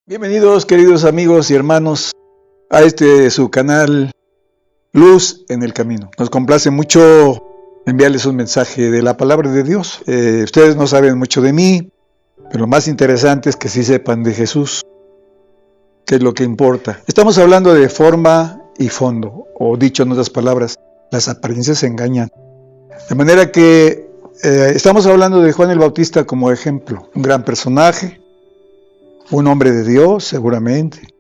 Bienvenidos, queridos amigos y hermanos, a su canal Luz en el Camino. Nos complace mucho enviarles un mensaje de la palabra de Dios. Ustedes no saben mucho de mí, pero lo más interesante es que sí sepan de Jesús, que es lo que importa. Estamos hablando de forma y fondo, o dicho en otras palabras, las apariencias engañan. De manera que estamos hablando de Juan el Bautista como ejemplo, un gran personaje, un hombre de Dios, seguramente.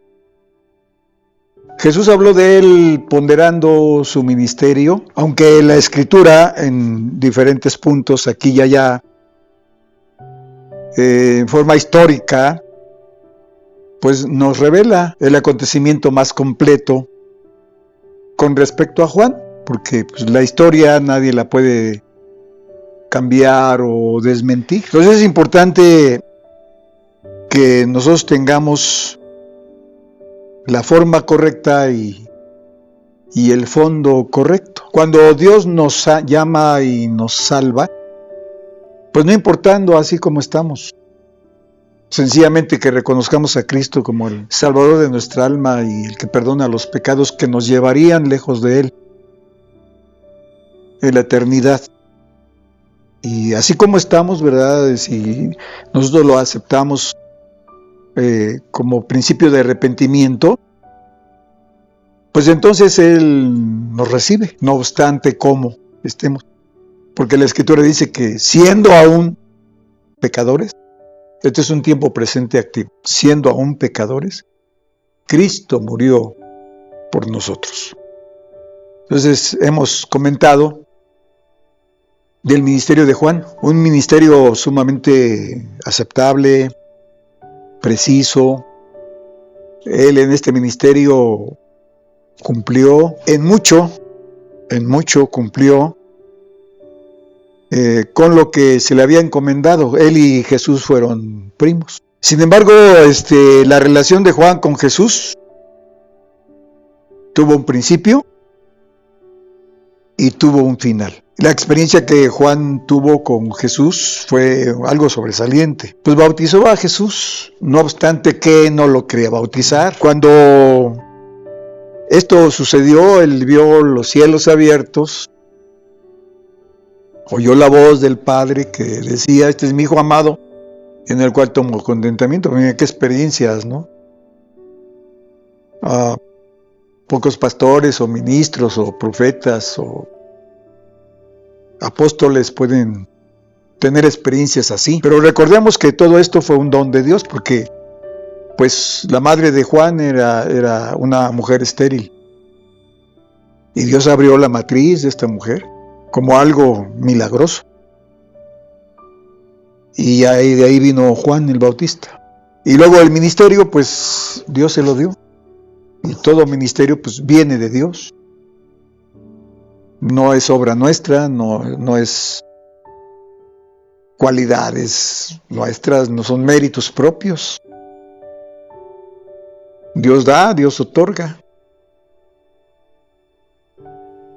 Jesús habló de él ponderando su ministerio, aunque la Escritura en diferentes puntos, aquí y allá, en forma histórica, pues nos revela el acontecimiento más completo con respecto a Juan, porque pues, la historia nadie la puede cambiar o desmentir. Entonces es importante que nosotros tengamos la forma correcta y el fondo correcto. Cuando Dios nos llama y nos salva, pues no importando así como estamos, sencillamente que reconozcamos a Cristo como el Salvador de nuestra alma y el que perdona los pecados que nos llevarían lejos de Él en la eternidad. Y así como estamos, ¿verdad? Si nosotros lo aceptamos como principio de arrepentimiento, pues entonces Él nos recibe, no obstante cómo estemos. Porque la Escritura dice que siendo aún pecadores, este es un tiempo presente activo, siendo aún pecadores, Cristo murió por nosotros. Entonces hemos comentado del ministerio de Juan, un ministerio sumamente aceptable, preciso. Él en este ministerio cumplió, en mucho cumplió con lo que se le había encomendado. Él y Jesús fueron primos. Sin embargo, la relación de Juan con Jesús tuvo un principio y tuvo un final. La experiencia que Juan tuvo con Jesús fue algo sobresaliente. Pues bautizó a Jesús, no obstante que no lo quería bautizar. Cuando esto sucedió, él vio los cielos abiertos, oyó la voz del Padre que decía: este es mi Hijo amado, en el cual tomo contentamiento. Mira qué experiencias, ¿no? Pocos pastores o ministros o profetas o apóstoles pueden tener experiencias así, pero recordemos que todo esto fue un don de Dios, porque pues la madre de Juan era una mujer estéril y Dios abrió la matriz de esta mujer como algo milagroso, y de ahí vino Juan el Bautista. Y luego el ministerio, pues Dios se lo dio, y todo ministerio pues viene de Dios. No es obra nuestra, no es cualidades nuestras, no son méritos propios. Dios da, Dios otorga.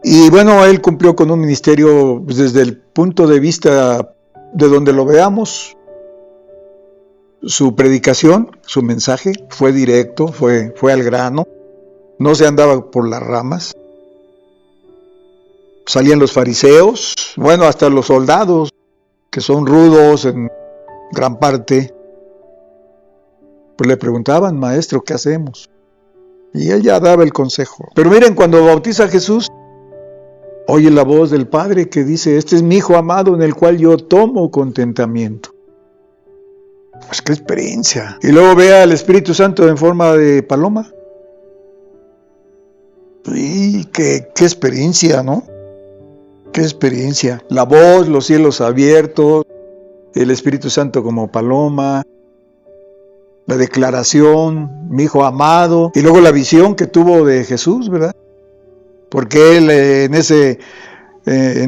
Y bueno, él cumplió con un ministerio pues, desde el punto de vista de donde lo veamos. Su predicación, su mensaje fue directo, fue al grano, no se andaba por las ramas. Salían los fariseos, bueno, hasta los soldados, que son rudos en gran parte, pues le preguntaban: maestro, ¿qué hacemos? Y él ya daba el consejo. Pero miren, cuando bautiza a Jesús, oye la voz del Padre que dice: este es mi Hijo amado en el cual yo tomo contentamiento. Pues qué experiencia. Y luego ve al Espíritu Santo en forma de paloma. Y qué experiencia, ¿no? Qué experiencia. La voz, los cielos abiertos, el Espíritu Santo como paloma, la declaración, mi Hijo amado, y luego la visión que tuvo de Jesús, ¿verdad? Porque él en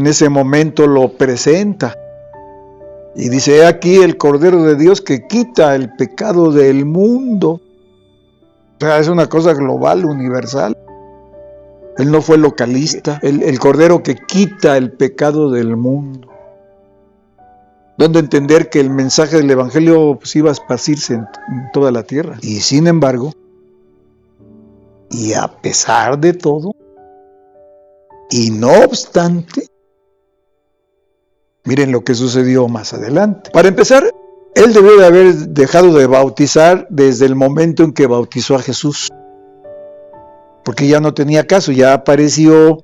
ese momento lo presenta y dice: he aquí el Cordero de Dios que quita el pecado del mundo. O sea, es una cosa global, universal. Él no fue localista, el Cordero que quita el pecado del mundo. dando a entender que el mensaje del Evangelio pues, iba a esparcirse en toda la tierra. Y sin embargo, y a pesar de todo, y no obstante, miren lo que sucedió más adelante. Para empezar, él debió de haber dejado de bautizar desde el momento en que bautizó a Jesús, porque ya no tenía caso, ya apareció,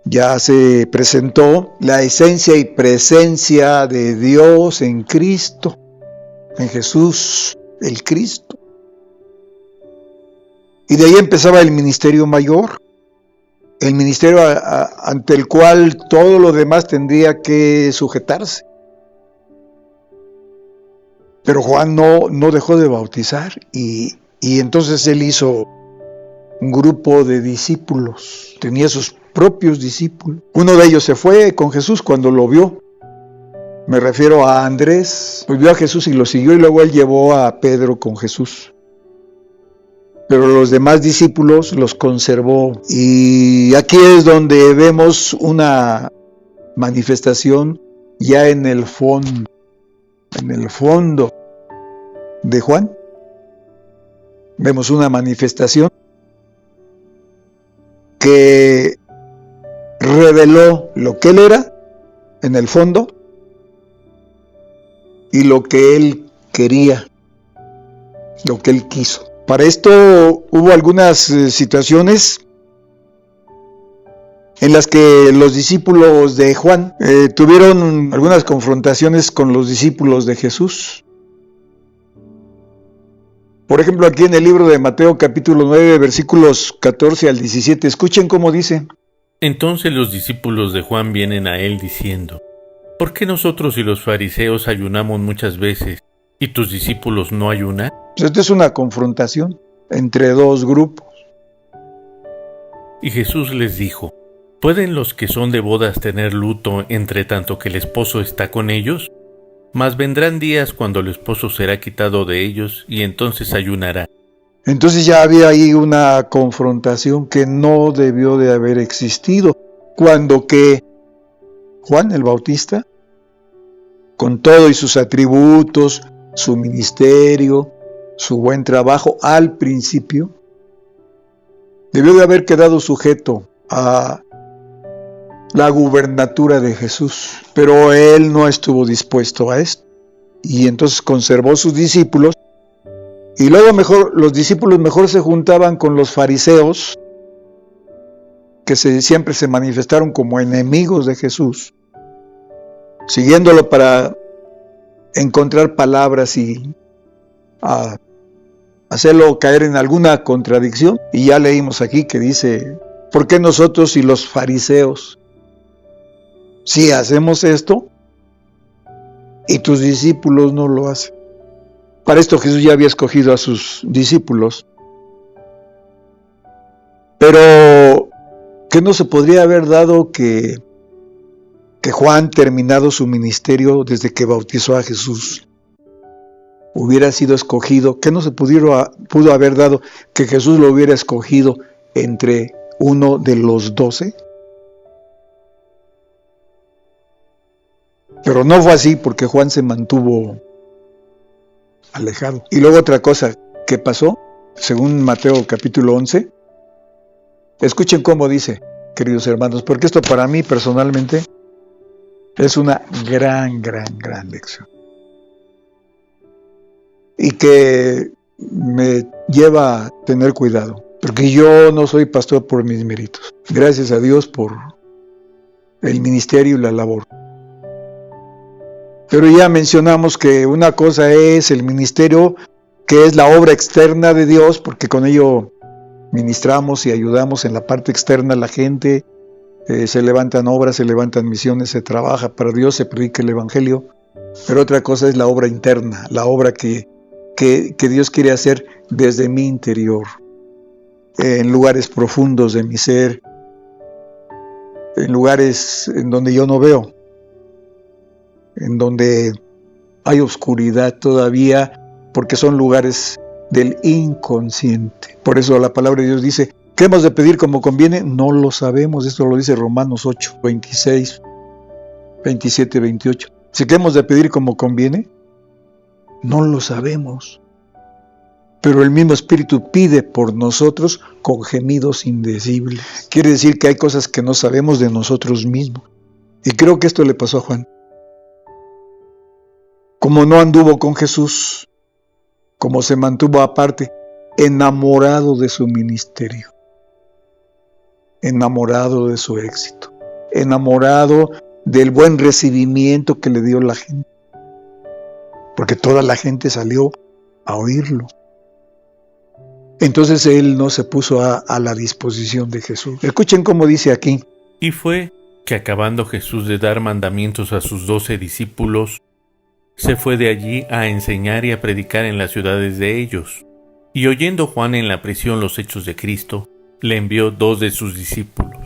ya se presentó la esencia y presencia de Dios en Cristo, en Jesús, el Cristo. Y de ahí empezaba el ministerio mayor, el ministerio ante el cual todo lo demás tendría que sujetarse. Pero Juan no dejó de bautizar y entonces él hizo un grupo de discípulos, tenía sus propios discípulos. Uno de ellos se fue con Jesús cuando lo vio. Me refiero a Andrés, pues vio a Jesús y lo siguió, y luego él llevó a Pedro con Jesús. Pero los demás discípulos los conservó. Y aquí es donde vemos una manifestación ya en el fondo de Juan. Vemos una manifestación que reveló lo que él era en el fondo y lo que él quería, lo que él quiso. Para esto hubo algunas situaciones en las que los discípulos de Juan tuvieron algunas confrontaciones con los discípulos de Jesús. Por ejemplo, aquí en el libro de Mateo capítulo 9, versículos 14 al 17, escuchen cómo dice. Entonces los discípulos de Juan vienen a él diciendo: ¿Por qué nosotros y los fariseos ayunamos muchas veces, y tus discípulos no ayunan? Esta es una confrontación entre dos grupos. Y Jesús les dijo: ¿Pueden los que son de bodas tener luto entre tanto que el esposo está con ellos? Mas vendrán días cuando el esposo será quitado de ellos, y entonces ayunarán. Entonces ya había ahí una confrontación que no debió de haber existido, cuando que Juan el Bautista, con todo y sus atributos, su ministerio, su buen trabajo al principio, debió de haber quedado sujeto a la gubernatura de Jesús, pero él no estuvo dispuesto a esto, y entonces conservó sus discípulos, y luego los discípulos mejor se juntaban con los fariseos, que siempre se manifestaron como enemigos de Jesús, siguiéndolo para encontrar palabras y hacerlo caer en alguna contradicción. Y ya leímos aquí que dice: ¿por qué nosotros y los fariseos si hacemos esto y tus discípulos no lo hacen? Para esto Jesús ya había escogido a sus discípulos. Pero ¿qué no se podría haber dado que Juan, terminado su ministerio desde que bautizó a Jesús, hubiera sido escogido? ¿Qué no se pudo haber dado que Jesús lo hubiera escogido entre uno de los 12? Pero no fue así, porque Juan se mantuvo alejado. Y luego otra cosa que pasó, según Mateo capítulo 11, escuchen cómo dice, queridos hermanos, porque esto para mí personalmente es una gran lección. Y que me lleva a tener cuidado, porque yo no soy pastor por mis méritos. Gracias a Dios por el ministerio y la labor. Pero ya mencionamos que una cosa es el ministerio, que es la obra externa de Dios, porque con ello ministramos y ayudamos en la parte externa a la gente, se levantan obras, se levantan misiones, se trabaja para Dios, se predica el Evangelio. Pero otra cosa es la obra interna, la obra que Dios quiere hacer desde mi interior, en lugares profundos de mi ser, en lugares en donde yo no veo, en donde hay oscuridad todavía, porque son lugares del inconsciente. Por eso la palabra de Dios dice: ¿qué hemos de pedir como conviene? No lo sabemos. Esto lo dice Romanos 8, 26, 27, 28. Si que hemos de pedir como conviene, no lo sabemos. Pero el mismo Espíritu pide por nosotros con gemidos indecibles. Quiere decir que hay cosas que no sabemos de nosotros mismos. Y creo que esto le pasó a Juan. Como no anduvo con Jesús, como se mantuvo aparte, enamorado de su ministerio, enamorado de su éxito, enamorado del buen recibimiento que le dio la gente, porque toda la gente salió a oírlo. Entonces él no se puso a la disposición de Jesús. Escuchen cómo dice aquí. Y fue que acabando Jesús de dar mandamientos a sus 12 discípulos, se fue de allí a enseñar y a predicar en las ciudades de ellos. Y oyendo Juan en la prisión los hechos de Cristo, le envió 2 de sus discípulos,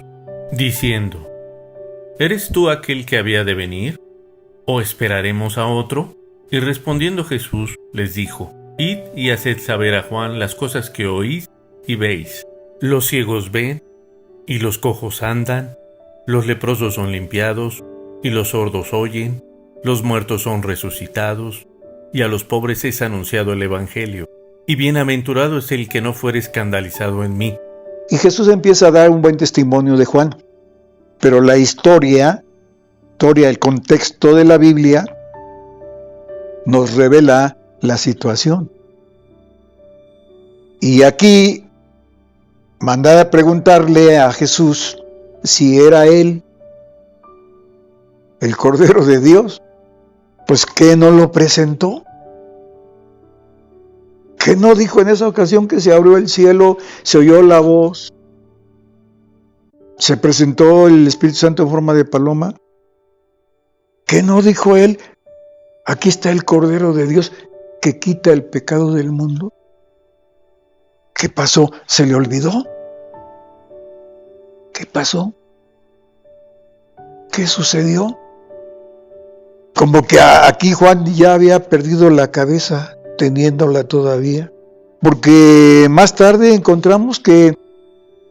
diciendo: ¿Eres tú aquel que había de venir? ¿O esperaremos a otro? Y respondiendo Jesús les dijo: Id y haced saber a Juan las cosas que oís y veis. Los ciegos ven, y los cojos andan, los leprosos son limpiados, y los sordos oyen, los muertos son resucitados, y a los pobres es anunciado el Evangelio. Y bienaventurado es el que no fuere escandalizado en mí. Y Jesús empieza a dar un buen testimonio de Juan. Pero la historia, el contexto de la Biblia, nos revela la situación. Y aquí manda a preguntarle a Jesús si era él el Cordero de Dios. Pues ¿qué no lo presentó? ¿Qué no dijo en esa ocasión que se abrió el cielo, se oyó la voz, se presentó el Espíritu Santo en forma de paloma? ¿Qué no dijo él? Aquí está el Cordero de Dios que quita el pecado del mundo. ¿Qué pasó? ¿Se le olvidó? ¿Qué pasó? ¿Qué sucedió? Como que aquí Juan ya había perdido la cabeza, teniéndola todavía. Porque más tarde encontramos que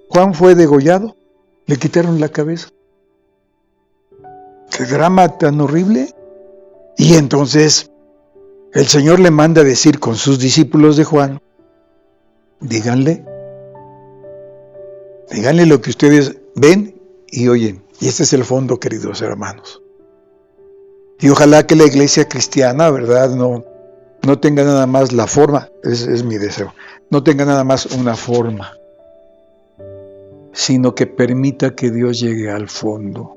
Juan fue degollado, le quitaron la cabeza. ¡Qué drama tan horrible! Y entonces el Señor le manda a decir con sus discípulos de Juan: díganle lo que ustedes ven y oyen. Y este es el fondo, queridos hermanos. Y ojalá que la iglesia cristiana, ¿verdad?, no tenga nada más la forma, es mi deseo, no tenga nada más una forma, sino que permita que Dios llegue al fondo.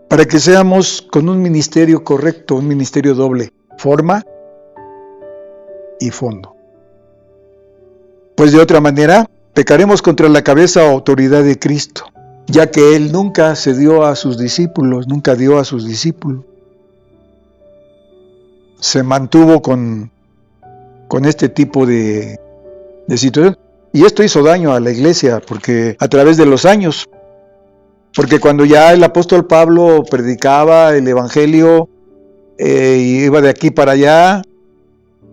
Para que seamos con un ministerio correcto, un ministerio doble, forma y fondo. Pues de otra manera, pecaremos contra la cabeza o autoridad de Cristo, ya que Él nunca se dio a sus discípulos, nunca dio a sus discípulos. Se mantuvo con este tipo de situación. Y esto hizo daño a la iglesia, porque a través de los años, porque cuando ya el apóstol Pablo predicaba el Evangelio, iba de aquí para allá,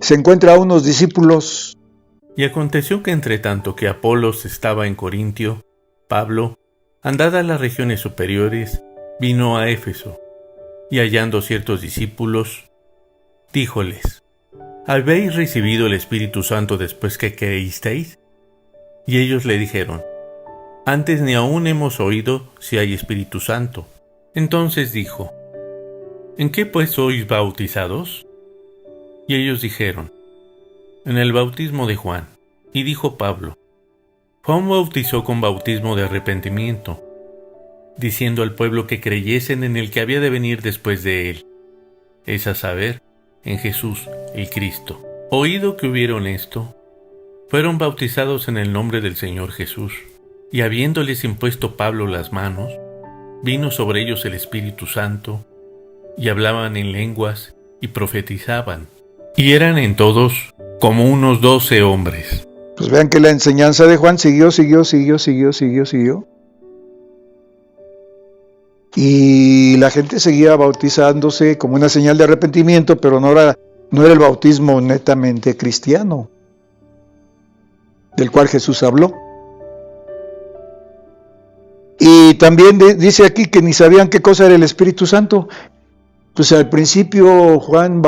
se encuentra a unos discípulos. Y aconteció que entre tanto que Apolos estaba en Corintio, Pablo, andadas las regiones superiores, vino a Éfeso, y hallando ciertos discípulos, díjoles: ¿habéis recibido el Espíritu Santo después que creísteis? Y ellos le dijeron: antes ni aún hemos oído si hay Espíritu Santo. Entonces dijo: ¿en qué pues sois bautizados? Y ellos dijeron: en el bautismo de Juan. Y dijo Pablo: Juan bautizó con bautismo de arrepentimiento, diciendo al pueblo que creyesen en el que había de venir después de él, es a saber, en Jesús el Cristo. Oído que hubieron esto, fueron bautizados en el nombre del Señor Jesús. Y habiéndoles impuesto Pablo las manos, vino sobre ellos el Espíritu Santo, y hablaban en lenguas y profetizaban. Y eran en todos como unos 12 hombres. Pues vean que la enseñanza de Juan siguió. Y la gente seguía bautizándose como una señal de arrepentimiento, pero no era el bautismo netamente cristiano, del cual Jesús habló. Y también dice aquí que ni sabían qué cosa era el Espíritu Santo. Pues al principio Juan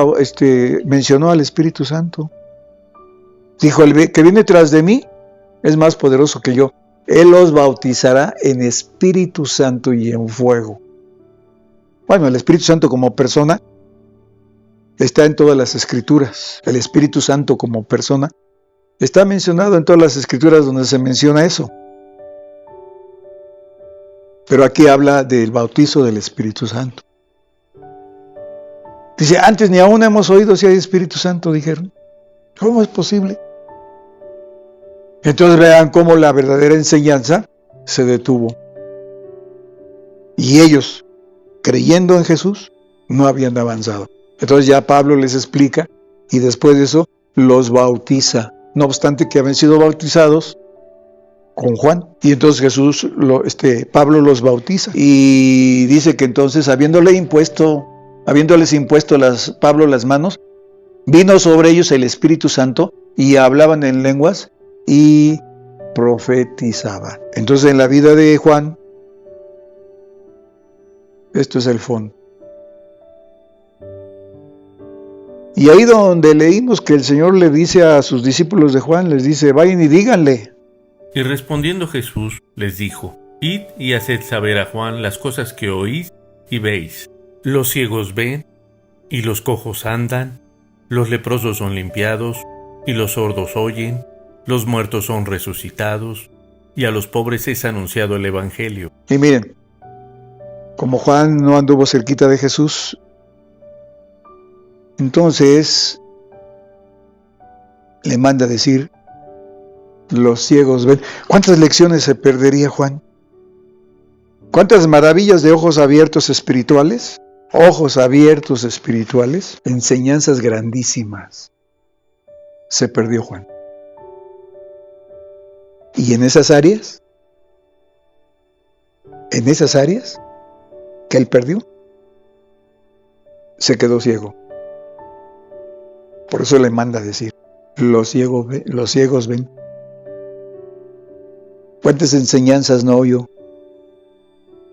mencionó al Espíritu Santo. Dijo, el que viene tras de mí es más poderoso que yo. Él los bautizará en Espíritu Santo y en fuego. Bueno, el Espíritu Santo como persona está en todas las Escrituras. El Espíritu Santo como persona está mencionado en todas las Escrituras donde se menciona eso. Pero aquí habla del bautizo del Espíritu Santo. Dice, antes ni aún hemos oído si hay Espíritu Santo, dijeron. ¿Cómo es posible? Entonces vean cómo la verdadera enseñanza se detuvo. Y ellos, creyendo en Jesús, no habían avanzado. Entonces ya Pablo les explica y después de eso los bautiza. No obstante que habían sido bautizados con Juan. Y entonces Pablo los bautiza. Y dice que entonces habiéndoles impuesto Pablo las manos, vino sobre ellos el Espíritu Santo y hablaban en lenguas y profetizaban. Entonces en la vida de Juan, esto es el fondo. Y ahí donde leímos que el Señor le dice a sus discípulos de Juan, les dice, vayan y díganle. Y respondiendo Jesús les dijo, id y haced saber a Juan las cosas que oís y veis. Los ciegos ven, y los cojos andan, los leprosos son limpiados, y los sordos oyen, los muertos son resucitados, y a los pobres es anunciado el Evangelio. Y miren, como Juan no anduvo cerquita de Jesús, entonces le manda a decir, los ciegos ven. ¿Cuántas lecciones se perdería Juan? ¿Cuántas maravillas de ojos abiertos espirituales? Ojos abiertos espirituales, enseñanzas grandísimas. Se perdió Juan. Y en esas áreas que él perdió, se quedó ciego. Por eso le manda a decir, los ciegos ven. ¿Cuántas enseñanzas no oyó?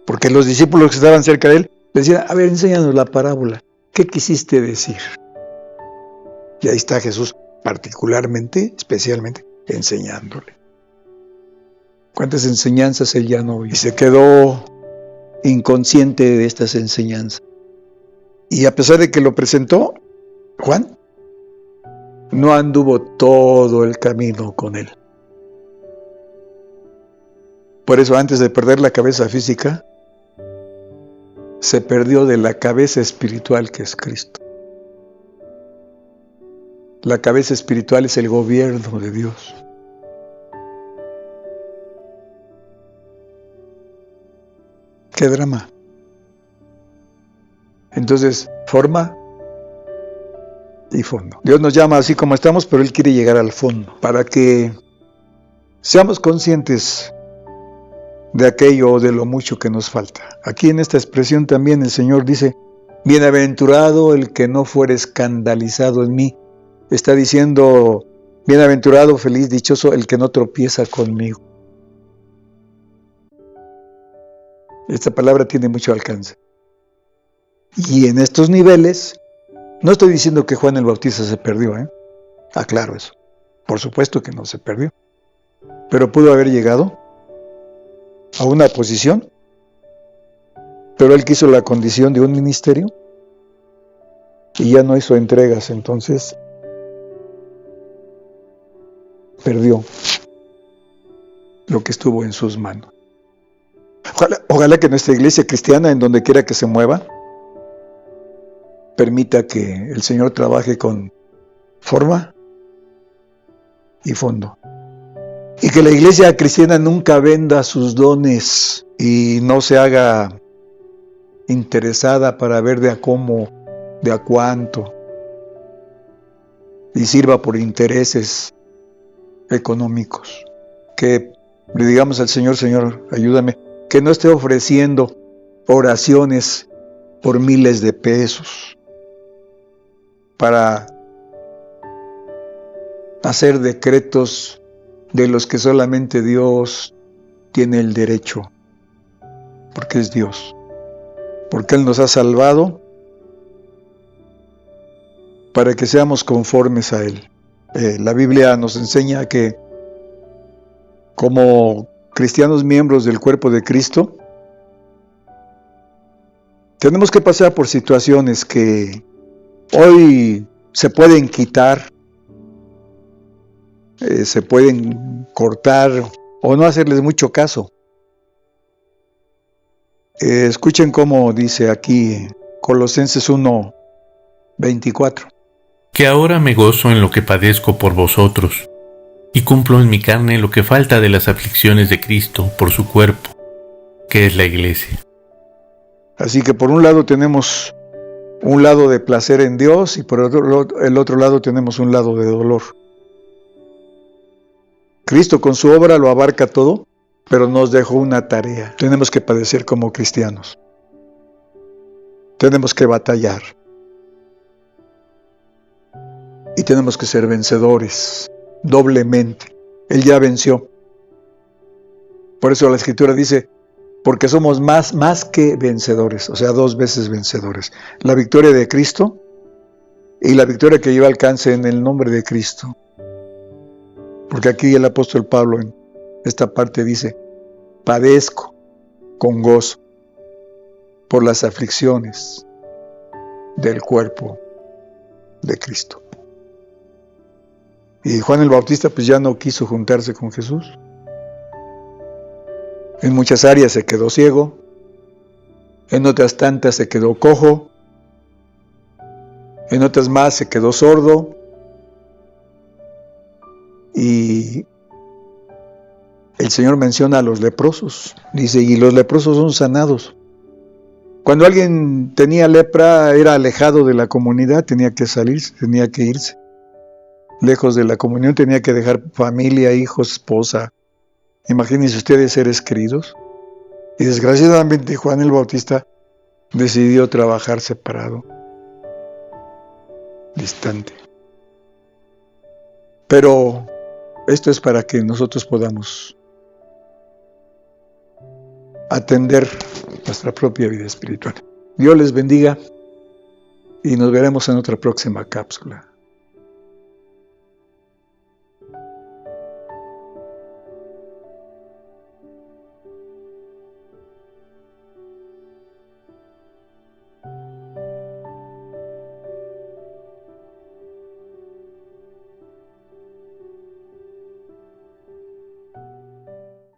Porque los discípulos que estaban cerca de él le decían, a ver, enséñanos la parábola. ¿Qué quisiste decir? Y ahí está Jesús particularmente, especialmente, enseñándole. ¿Cuántas enseñanzas él ya no oyó? Y se quedó inconsciente de estas enseñanzas. Y a pesar de que lo presentó, Juan no anduvo todo el camino con él. Por eso, antes de perder la cabeza física, se perdió de la cabeza espiritual que es Cristo. La cabeza espiritual es el gobierno de Dios. ¡Qué drama! Entonces, forma y fondo. Dios nos llama así como estamos, pero Él quiere llegar al fondo, para que seamos conscientes de aquello o de lo mucho que nos falta. Aquí en esta expresión también el Señor dice, bienaventurado el que no fuere escandalizado en mí. Está diciendo, bienaventurado, feliz, dichoso el que no tropieza conmigo. Esta palabra tiene mucho alcance. Y en estos niveles, no estoy diciendo que Juan el Bautista se perdió, aclaro eso. Por supuesto que no se perdió. Pero pudo haber llegado a una posición, pero él quiso la condición de un ministerio y ya no hizo entregas, entonces perdió lo que estuvo en sus manos. Ojalá que nuestra iglesia cristiana, en donde quiera que se mueva, permita que el Señor trabaje con forma y fondo. Y que la iglesia cristiana nunca venda sus dones y no se haga interesada para ver de a cómo, de a cuánto, y sirva por intereses económicos. Que le digamos al Señor, Señor, ayúdame, que no esté ofreciendo oraciones por miles de pesos para hacer decretos de los que solamente Dios tiene el derecho, porque es Dios, porque Él nos ha salvado para que seamos conformes a Él. La Biblia nos enseña que como cristianos miembros del cuerpo de Cristo, tenemos que pasar por situaciones que hoy se pueden quitar, se pueden cortar o no hacerles mucho caso. Escuchen cómo dice aquí Colosenses 1:24. Que ahora me gozo en lo que padezco por vosotros, y cumplo en mi carne lo que falta de las aflicciones de Cristo por su cuerpo, que es la Iglesia. Así que por un lado tenemos un lado de placer en Dios y por el otro lado tenemos un lado de dolor. Cristo con su obra lo abarca todo, pero nos dejó una tarea. Tenemos que padecer como cristianos. Tenemos que batallar. Y tenemos que ser vencedores, doblemente. Él ya venció. Por eso la Escritura dice, porque somos más que vencedores, o sea, 2 veces vencedores. La victoria de Cristo y la victoria que yo alcance en el nombre de Cristo. Porque aquí el apóstol Pablo en esta parte dice, padezco con gozo por las aflicciones del cuerpo de Cristo. Y Juan el Bautista pues ya no quiso juntarse con Jesús. En muchas áreas se quedó ciego, en otras tantas se quedó cojo, en otras más se quedó sordo, y el Señor menciona a los leprosos, dice, y los leprosos son sanados. Cuando alguien tenía lepra era alejado de la comunidad, tenía que salirse, tenía que irse. Lejos de la comunión, tenía que dejar familia, hijos, esposa. Imagínense ustedes seres queridos. Y desgraciadamente Juan el Bautista decidió trabajar separado, distante. Pero esto es para que nosotros podamos atender nuestra propia vida espiritual. Dios les bendiga y nos veremos en otra próxima cápsula.